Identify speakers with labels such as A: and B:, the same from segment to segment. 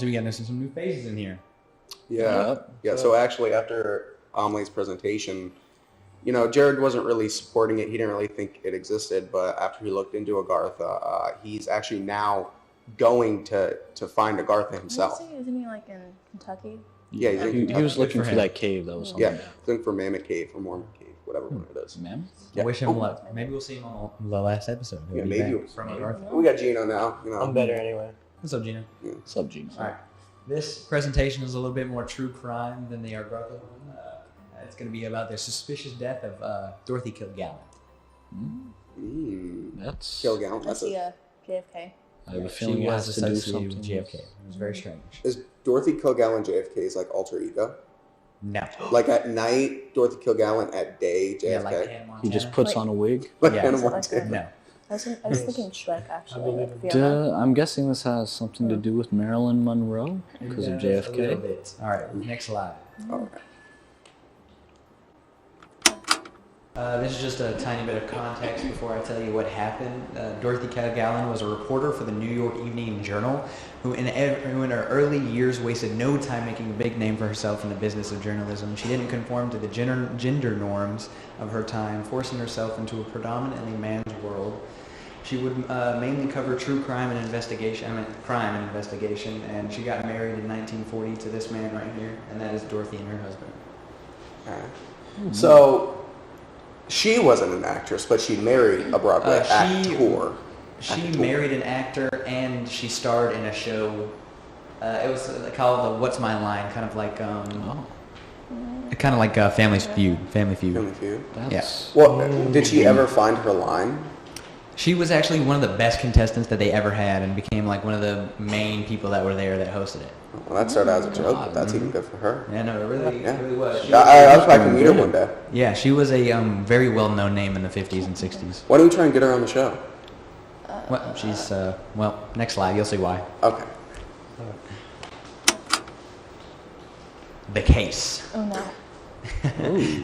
A: so we got some new faces in here.
B: Yeah. So actually, after Amelie's presentation, Jared wasn't really supporting it. He didn't really think it existed. But after he looked into Agartha, he's actually now going to find Agartha himself.
C: Isn't he like in Kentucky?
B: Yeah,
D: he was looking for that cave that was something.
B: Yeah, looking for Mammoth Cave or Mormon Cave, whatever one it is.
D: Mammoth?
A: Yeah. Wish him luck. Maybe we'll see him on the last episode.
B: Yeah, maybe.
A: From Agartha.
B: We got Gino now.
E: I'm better anyway.
A: What's up, Gino?
B: Yeah.
D: What's up, Gino?
A: All right. This presentation is a little bit more true crime than the Agartha one. It's going to be about the suspicious death of Dorothy Kilgallen.
D: That's
B: Kilgallen.
C: That's the JFK.
D: I have a feeling
A: She
D: it
A: was
D: has to do
A: associated
D: something
A: with JFK. It was very strange.
B: Is Dorothy Kilgallen JFK's like alter ego?
A: No.
B: Like at night, Dorothy Kilgallen, at day, JFK.
A: Yeah, like Hannah Montana.
D: He just puts on a wig.
B: Like
A: Yeah.
B: Hannah
C: Is it like
B: Montana.
A: No.
C: I was thinking Shrek, actually.
D: I'm guessing this has something to do with Marilyn Monroe because of
A: A little
D: JFK.
A: bit. All right, next slide.
B: Okay.
A: This is just a tiny bit of context before I tell you what happened. Dorothy Kilgallen was a reporter for the New York Evening Journal who in her early years wasted no time making a big name for herself in the business of journalism. She didn't conform to the gender norms of her time, forcing herself into a predominantly man's world. She would mainly cover true crime and investigation, and she got married in 1940 to this man right here, and that is Dorothy and her husband.
B: Alright. So she wasn't an actress, but she married a Broadway actor.
A: She married an actor, and she starred in a show. It was called "What's My Line," kind of like Family Feud.
B: Family Feud.
D: That's,
B: Well, did she ever find her line?
A: She was actually one of the best contestants that they ever had, and became like one of the main people that were there that hosted it.
B: Well, that started out as a joke, but that's even good for her.
A: Yeah, no, it really was.
B: I was probably meet her one day.
A: Yeah, she was a very well-known name in the 50s and 60s.
B: Why don't we try and get her on the show?
A: Well, she's next slide, you'll see why.
B: Okay.
A: The case.
C: Oh, no.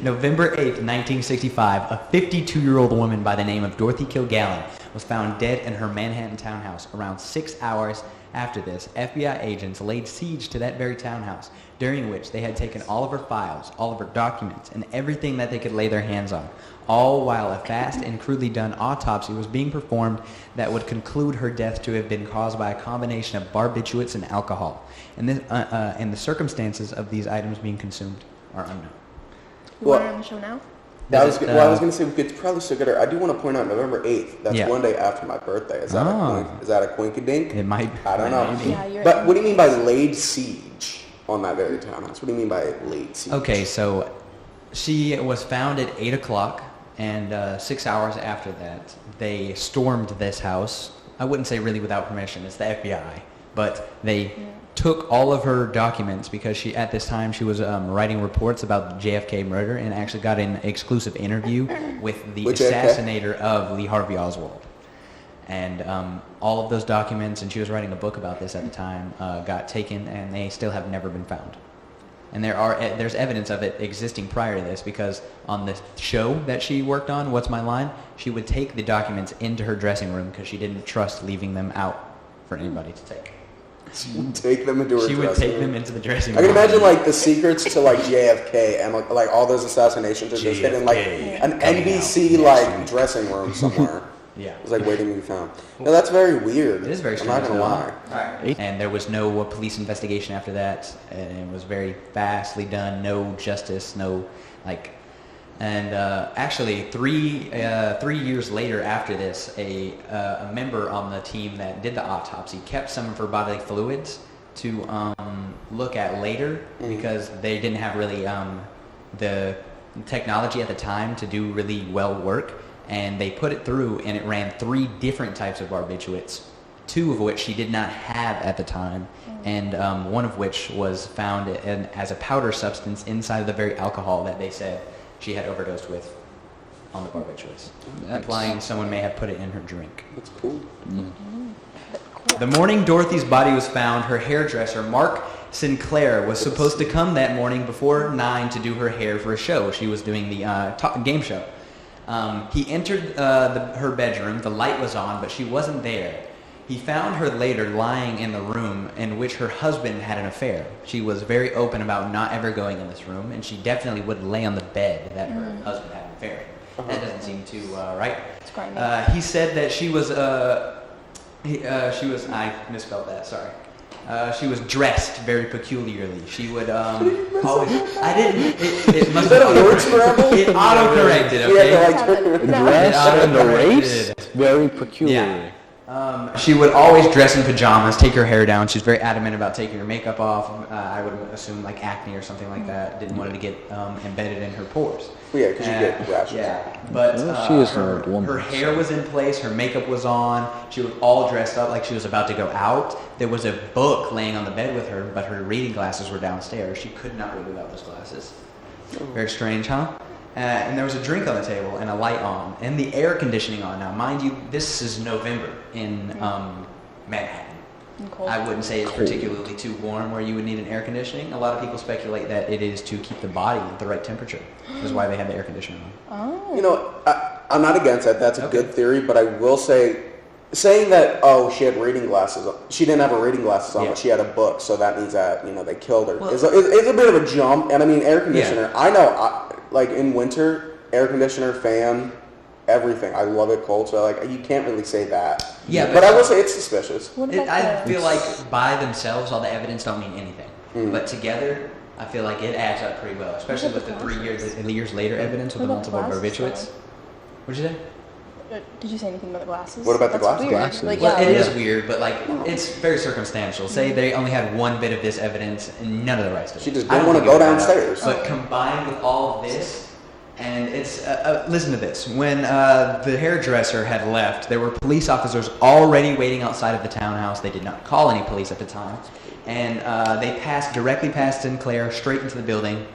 A: November 8th, 1965, a 52-year-old woman by the name of Dorothy Kilgallen was found dead in her Manhattan townhouse. Around 6 hours after this, FBI agents laid siege to that very townhouse, during which they had taken all of her files, all of her documents, and everything that they could lay their hands on, all while a fast and crudely done autopsy was being performed that would conclude her death to have been caused by a combination of barbiturates and alcohol. And the circumstances of these items being consumed are unknown.
C: You want her on the show now?
B: I was going to say we could probably still get her. I do want to point out November 8th. That's one day after my birthday. Is that a coinkydink?
A: It might.
B: I don't know.
C: Yeah,
B: but what do you mean by laid siege on that very townhouse? What do you mean by laid siege?
A: Okay, so she was found at 8 o'clock, and 6 hours after that, they stormed this house. I wouldn't say really without permission. It's the FBI. But they took all of her documents because at this time she was writing reports about the JFK murder and actually got an exclusive interview with the assassinator of Lee Harvey Oswald. And all of those documents, and she was writing a book about this at the time, got taken, and they still have never been found. And there's evidence of it existing prior to this, because on the show that she worked on, What's My Line, she would take the documents into her dressing room because she didn't trust leaving them out for anybody to take.
B: She would take them into her dressing room.
A: She would take them into the dressing room.
B: I can imagine like the secrets to like JFK and like all those assassinations are just hidden like an NBC like dressing room somewhere.
A: Yeah.
B: It's like waiting to be found. No, that's very weird.
A: It is very strange.
B: I'm not gonna lie.
A: Right. And there was no police investigation after that, and it was very fastly done. No justice, actually, 3 years later after this, a member on the team that did the autopsy kept some of her bodily fluids to look at later because they didn't have really the technology at the time to do really well work. And they put it through, and it ran 3 different types of barbiturates, 2 of which she did not have at the time, and one of which was found as a powder substance inside of the very alcohol that they said she had overdosed with on the barbiturates, implying someone may have put it in her drink.
B: That's cool.
A: The morning Dorothy's body was found, her hairdresser, Mark Sinclair, was supposed to come that morning before 9 to do her hair for a show. She was doing the game show. He entered her bedroom. The light was on, but she wasn't there. He found her later lying in the room in which her husband had an affair. She was very open about not ever going in this room, and she definitely would lay on the bed that her husband had an affair. That doesn't seem too right.
C: It's grimy.
A: He said that she was I misspelled that, sorry. She was dressed very peculiarly. She would always. I didn't. It must have It auto-corrected. Okay.
D: Dressed and the race?
A: Auto-corrected.
D: Very peculiar.
A: Yeah. She would always dress in pajamas, take her hair down. She was very adamant about taking her makeup off. I would assume like acne or something like that. Didn't want it to get embedded in her pores.
B: Yeah, because you get rashes.
A: Yeah, but
D: Well, she is an old woman,
A: her hair was in place, her makeup was on, she was all dressed up like she was about to go out. There was a book laying on the bed with her, but her reading glasses were downstairs. She could not read without those glasses. Very strange, huh? And there was a drink on the table and a light on, and the air conditioning on. Now, mind you, this is November in Manhattan.
C: Cold.
A: I wouldn't say it's particularly too warm where you would need an air conditioning. A lot of people speculate that it is to keep the body at the right temperature. That's why they have the air conditioning on.
C: Oh.
B: You know, I'm not against that. That's a good theory, but I will say, saying that, oh, she had reading glasses on. She didn't have her reading glasses on, but she had a book, so that means that, you know, they killed her.
A: Well,
B: it's a bit of a jump, and I mean, air conditioner. I know, like in winter, air conditioner, fan, everything. I love it cold, so like you can't really say that.
A: Yeah,
B: but I will say it's suspicious.
C: What about
A: I
C: the-
A: feel like by themselves, all the evidence don't mean anything. But together, I feel like it adds up pretty well, especially with the 3 years later evidence with the
C: What about
A: multiple
C: the glasses,
A: barbiturates. What'd you say?
C: Did you say anything about the glasses?
B: What about the
C: That's
B: glasses?
C: weird.
D: Glasses.
C: Like,
A: Well,
C: yeah,
A: it is weird, but like it's very circumstantial. Say they only had one bit of this evidence and none of the rest of it.
B: She just
A: I
B: didn't
A: don't
B: want to
A: think
B: go
A: it would add up.
B: downstairs.
A: But combined with all of this, and it's listen to this. When the hairdresser had left, there were police officers already waiting outside of the townhouse. They did not call any police at the time, and they directly past Sinclair straight into the building.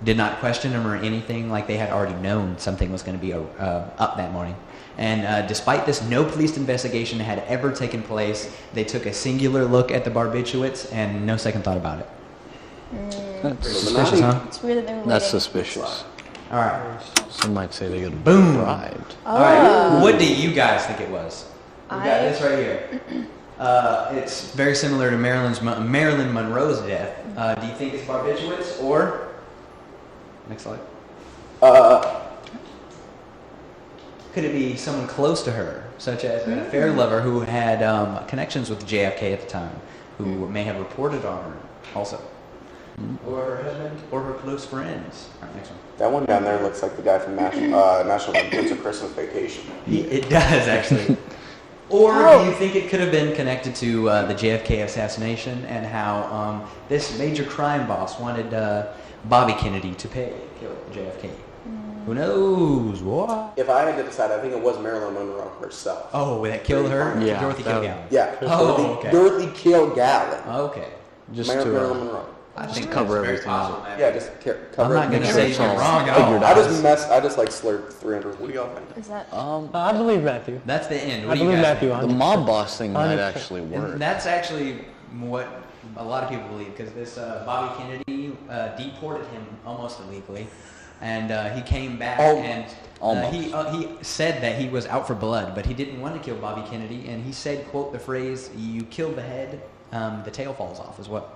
A: Did not question him or anything. Like they had already known something was going to be up that morning. And despite this, no police investigation had ever taken place. They took a singular look at the barbiturates and no second thought about it.
D: That's
A: Suspicious, huh?
C: It's weird that they were
D: That's
C: waiting.
D: suspicious.
A: All right.
D: Some might say they got
A: Boom.
D: bribed.
A: All right. What do you guys think it was? We got this right here. It's very similar to Marilyn Monroe's death. Do you think it's barbiturates or next slide? Could it be someone close to her, such as an affair lover who had connections with JFK at the time, who may have reported on her also? Or her husband, or her close friends. All right, next one.
B: That one down there looks like the guy from National Lampoon's A Christmas Vacation.
A: It does, actually. Or do you think it could have been connected to the JFK assassination and how this major crime boss wanted Bobby Kennedy to kill JFK? Who knows? What?
B: If I had to decide, I think it was Marilyn Monroe herself.
A: Oh, that killed her?
D: Yeah,
A: Dorothy
D: that-
A: Kilgallen.
B: Yeah.
A: Oh, okay.
B: Dorothy Kilgallen.
A: Okay.
D: Just
B: Marilyn
D: to
B: Monroe.
A: I think
D: cover
A: that's very
D: everything
A: possible, man.
B: Yeah, just
A: I'm
B: cover
A: not
B: it.
A: going to
D: sure
A: say
D: it's
A: you're
D: all
A: wrong at all.
D: figured
B: I
D: out.
B: just like slurred 300. What do y'all think?
C: Is that?
E: I believe Matthew.
A: That's the end.
E: I
A: What do you
E: believe
A: guys
E: Matthew.
A: think?
D: The mob boss thing might
E: 100%.
D: actually work.
A: And that's actually what a lot of people believe, because this Bobby Kennedy deported him almost illegally, and he came back and he said that he was out for blood, but he didn't want to kill Bobby Kennedy, and he said, quote, the phrase, "You kill the head, the tail falls off," as well.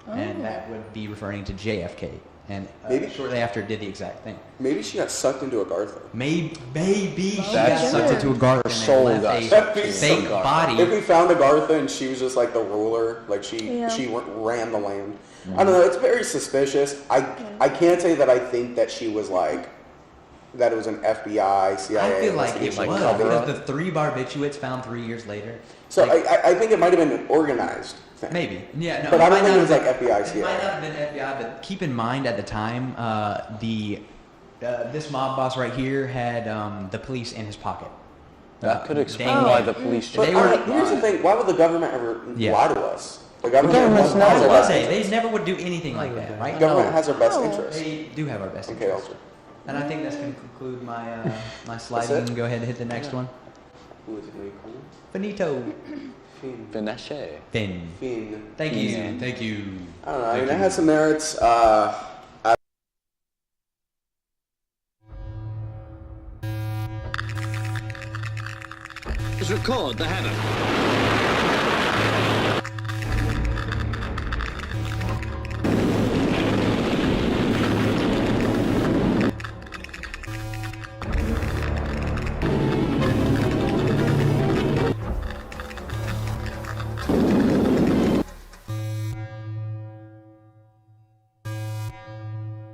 A: And that would be referring to JFK. And
B: Maybe-
A: shortly after did the exact thing.
B: Maybe she got sucked into a Gartha.
A: Maybe she got
D: That's
A: sucked
C: true.
A: into a garden
D: Her
A: and
D: soul
A: left
D: got
A: a
D: sucked into a
A: fake
D: garden.
A: body.
B: If we found Agartha and she was just like the ruler, like she ran the land. I don't know. It's very suspicious. I can't say that I think that she was like that it was an FBI, CIA.
A: I feel like it
B: investigation
A: was,
B: cover up.
A: because the 3 barbiturates found 3 years later.
B: So
A: like,
B: I think it might have been an organized thing.
A: maybe, yeah, no.
B: But I don't
A: might
B: think
A: not
B: it was
A: have
B: like FBI,
A: It
B: CIA.
A: might not have been FBI, but keep in mind at the time, this mob boss right here had the police in his pocket.
D: That could explain
A: Dang.
D: why the police
B: But
A: They were-
B: here's the thing: why would the government ever
A: Yeah.
B: lie to us? The government,
E: government's
B: has
E: not
B: our
A: That's what I
B: best
A: say.
B: interest.
A: They never would do anything like that, right?
B: The government
A: No.
B: has our best
C: No.
B: interest.
A: They do have our best
B: Okay,
A: interest.
B: Elser.
A: And I think that's going to conclude my my slide.
B: That's
A: You
B: it?
A: can go ahead and hit the next one.
B: Who is it? What do you call him?
A: Finito.
B: Fin.
D: Finesse.
A: Fin.
B: Fin.
A: Thank you.
D: Yeah.
A: Thank you.
B: I don't know. I mean,
A: Thank
B: it
A: you.
B: has some merits.
F: Record the header.